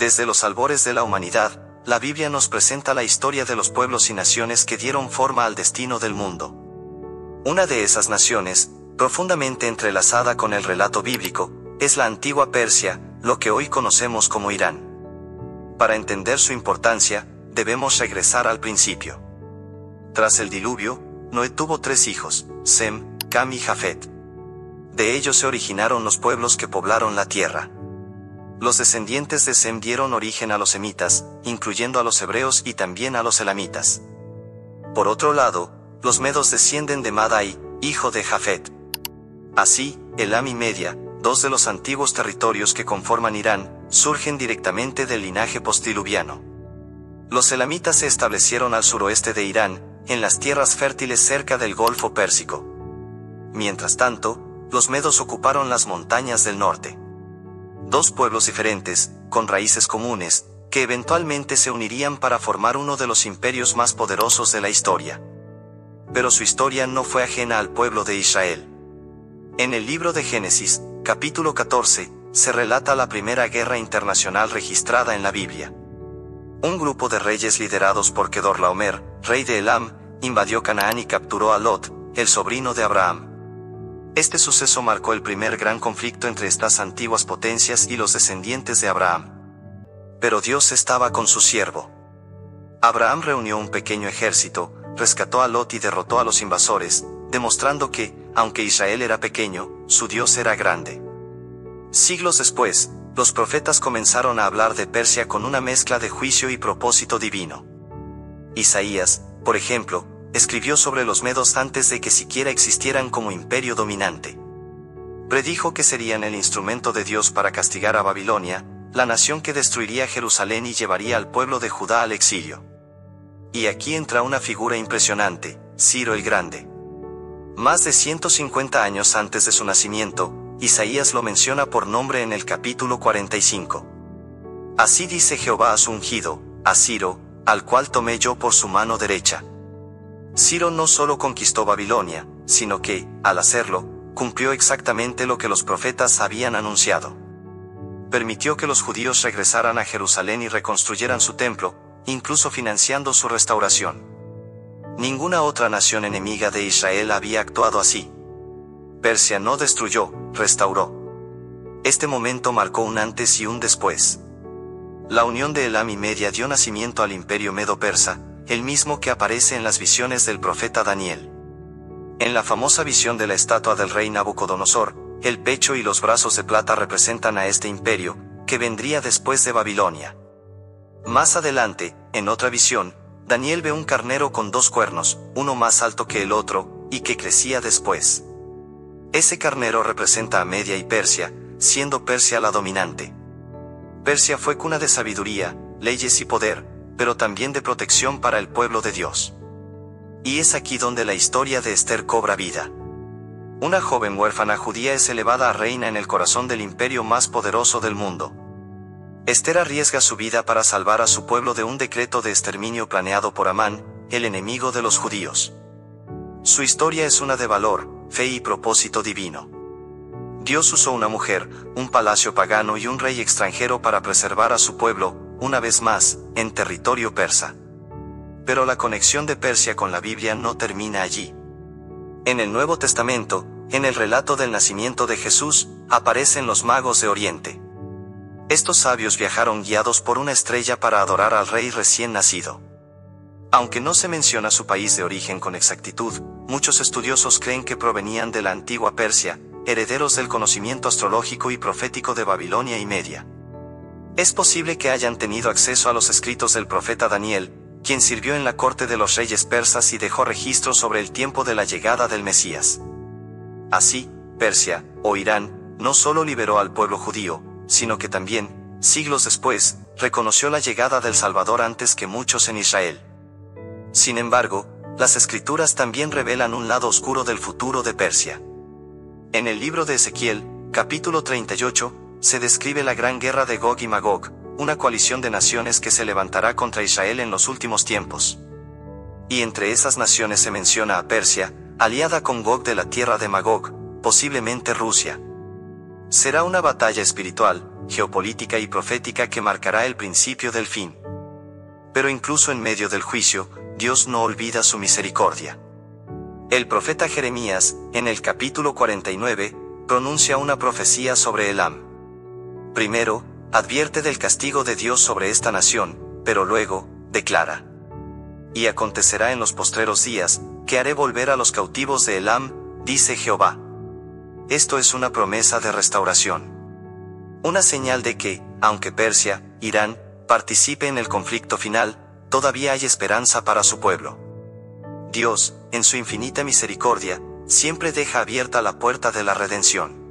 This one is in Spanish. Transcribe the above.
Desde los albores de la humanidad, la Biblia nos presenta la historia de los pueblos y naciones que dieron forma al destino del mundo. Una de esas naciones, profundamente entrelazada con el relato bíblico, es la antigua Persia, lo que hoy conocemos como Irán. Para entender su importancia, debemos regresar al principio. Tras el diluvio, Noé tuvo 3 hijos, Sem, Cam y Jafet. De ellos se originaron los pueblos que poblaron la tierra. Los descendientes de Sem dieron origen a los semitas, incluyendo a los hebreos y también a los elamitas. Por otro lado, los medos descienden de Madai, hijo de Jafet. Así, Elam y Media, 2 de los antiguos territorios que conforman Irán, surgen directamente del linaje postdiluviano. Los elamitas se establecieron al suroeste de Irán, en las tierras fértiles cerca del Golfo Pérsico. Mientras tanto, los medos ocuparon las montañas del norte. 2 pueblos diferentes, con raíces comunes, que eventualmente se unirían para formar uno de los imperios más poderosos de la historia. Pero su historia no fue ajena al pueblo de Israel. En el libro de Génesis, capítulo 14, se relata la primera guerra internacional registrada en la Biblia. Un grupo de reyes liderados por Kedorlaomer, rey de Elam, invadió Canaán y capturó a Lot, el sobrino de Abraham. Este suceso marcó el primer gran conflicto entre estas antiguas potencias y los descendientes de Abraham. Pero Dios estaba con su siervo. Abraham reunió un pequeño ejército, rescató a Lot y derrotó a los invasores, demostrando que, aunque Israel era pequeño, su Dios era grande. Siglos después, los profetas comenzaron a hablar de Persia con una mezcla de juicio y propósito divino. Isaías, por ejemplo, escribió sobre los medos antes de que siquiera existieran como imperio dominante. Predijo que serían el instrumento de Dios para castigar a Babilonia, la nación que destruiría Jerusalén y llevaría al pueblo de Judá al exilio. Y aquí entra una figura impresionante, Ciro el Grande. Más de 150 años antes de su nacimiento, Isaías lo menciona por nombre en el capítulo 45. Así dice Jehová a su ungido, a Ciro, al cual tomé yo por su mano derecha. Ciro no solo conquistó Babilonia, sino que, al hacerlo, cumplió exactamente lo que los profetas habían anunciado. Permitió que los judíos regresaran a Jerusalén y reconstruyeran su templo, incluso financiando su restauración. Ninguna otra nación enemiga de Israel había actuado así. Persia no destruyó, restauró. Este momento marcó un antes y un después. La unión de Elam y Media dio nacimiento al imperio medo-persa, el mismo que aparece en las visiones del profeta Daniel. En la famosa visión de la estatua del rey Nabucodonosor, el pecho y los brazos de plata representan a este imperio, que vendría después de Babilonia. Más adelante, en otra visión, Daniel ve un carnero con 2 cuernos, uno más alto que el otro, y que crecía después. Ese carnero representa a Media y Persia, siendo Persia la dominante. Persia fue cuna de sabiduría, leyes y poder, pero también de protección para el pueblo de Dios. Y es aquí donde la historia de Esther cobra vida. Una joven huérfana judía es elevada a reina en el corazón del imperio más poderoso del mundo. Esther arriesga su vida para salvar a su pueblo de un decreto de exterminio planeado por Amán, el enemigo de los judíos. Su historia es una de valor, fe y propósito divino. Dios usó una mujer, un palacio pagano y un rey extranjero para preservar a su pueblo, una vez más, en territorio persa. Pero la conexión de Persia con la Biblia no termina allí. En el Nuevo Testamento, en el relato del nacimiento de Jesús, aparecen los magos de Oriente. Estos sabios viajaron guiados por una estrella para adorar al rey recién nacido. Aunque no se menciona su país de origen con exactitud, muchos estudiosos creen que provenían de la antigua Persia, herederos del conocimiento astrológico y profético de Babilonia y Media. Es posible que hayan tenido acceso a los escritos del profeta Daniel, quien sirvió en la corte de los reyes persas y dejó registros sobre el tiempo de la llegada del Mesías. Así, Persia, o Irán, no solo liberó al pueblo judío, sino que también, siglos después, reconoció la llegada del Salvador antes que muchos en Israel. Sin embargo, las escrituras también revelan un lado oscuro del futuro de Persia. En el libro de Ezequiel, capítulo 38, se describe la gran guerra de Gog y Magog, una coalición de naciones que se levantará contra Israel en los últimos tiempos. Y entre esas naciones se menciona a Persia, aliada con Gog de la tierra de Magog, posiblemente Rusia. Será una batalla espiritual, geopolítica y profética que marcará el principio del fin. Pero incluso en medio del juicio, Dios no olvida su misericordia. El profeta Jeremías, en el capítulo 49, pronuncia una profecía sobre Elam. Primero, advierte del castigo de Dios sobre esta nación, pero luego, declara: y acontecerá en los postreros días, que haré volver a los cautivos de Elam, dice Jehová. Esto es una promesa de restauración. Una señal de que, aunque Persia, Irán, participe en el conflicto final, todavía hay esperanza para su pueblo. Dios, en su infinita misericordia, siempre deja abierta la puerta de la redención.